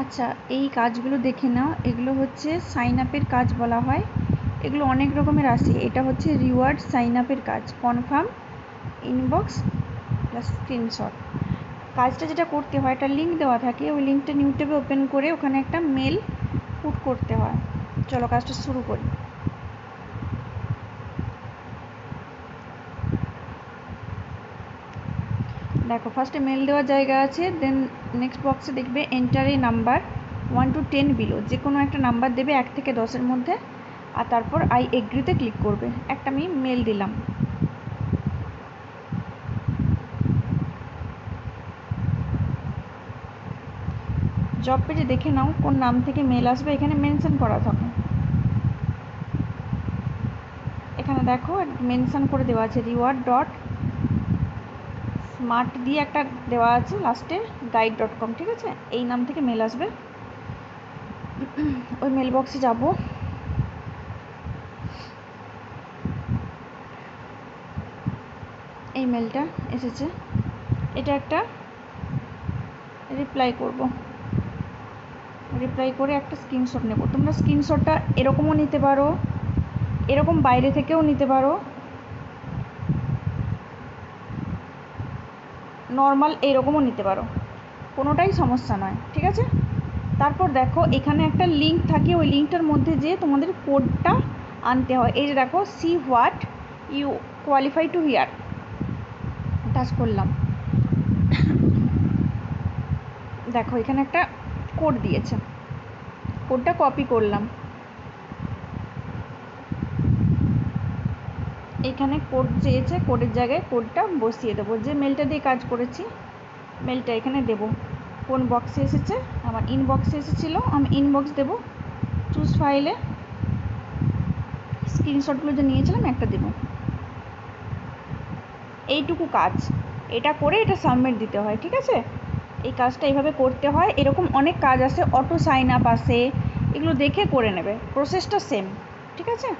আচ্ছা, এই কাজগুলো দেখে নাও। এগুলো হচ্ছে সাইন আপের কাজ বলা হয়। এগুলো অনেক রকমের আসে। এটা হচ্ছে রিওয়ার্ড সাইন আপের কাজ, কনফার্ম, ইনবক্স প্লাস স্ক্রিনশট। কাজটা যেটা করতে হয়, একটা লিঙ্ক দেওয়া থাকে, ওই লিঙ্কটা ইউটিউবে ওপেন করে ওখানে একটা মেল পুট করতে হয়। চলো কাজটা শুরু করি। দেখো, ফার্স্টে মেল দেওয়ার জায়গা আছে, দেন নেক্সট বক্সে দেখবে enter a number 1 to 10 below, যে কোনো একটা নাম্বার দেবে 1 থেকে 10-এর মধ্যে, আর তারপর আই এগ্রিতে ক্লিক করবে। একটা আমি মেল দিলাম। জব পেজে দেখে নাও কোন নাম থেকে মেল আসবে, এখানে মেনশন করা থাকে। এখানে দেখো মেনশন করে দেওয়া আছে reward.smart দিয়ে একটা দেওয়া আছে লাস্টে guide.com। ঠিক আছে, এই নাম থেকে মেল আসবে। ওই মেল বক্সে যাব। এই মেলটা এসেছে, এটা একটা রিপ্লাই করব। রিপ্লাই করে একটা স্ক্রিনশট নেব। তোমরা স্ক্রিনশটটা এরকমও নিতে পারো, এরকম বাইরে থেকেও নিতে পারো, নর্মাল এইরকমও নিতে পারো, কোনোটাই সমস্যা নয়। ঠিক আছে, তারপর দেখো এখানে একটা লিঙ্ক থাকে, ওই লিঙ্কটার মধ্যে যে তোমাদের কোডটা আনতে হয়। এই যে দেখো, see what you qualify to hear, touch করলাম। দেখো এখানে একটা কোড দিয়েছে, কোডটা কপি করলাম। এখানে কোড চেয়েছে, কোডের জায়গায় কোডটা বসিয়ে দেবো। যে মেলটা দিয়ে কাজ করেছি মেলটা এখানে দেব। কোন বক্সে এসেছে, আমার ইনবক্সে এসেছিলো, আমি ইনবক্স দেব। চুজ ফাইলে স্ক্রিনশটগুলো যে নিয়েছিলাম একটা দেব। এইটুকু কাজ, এটা করে এটা সাবমিট দিতে হয়। ঠিক আছে, এই কাজটা এইভাবে করতে হয়। এরকম অনেক কাজ আছে, অটো সাইন আপ আছে, এগুলো দেখে করে নেবে, প্রসেসটা সেম। ঠিক আছে।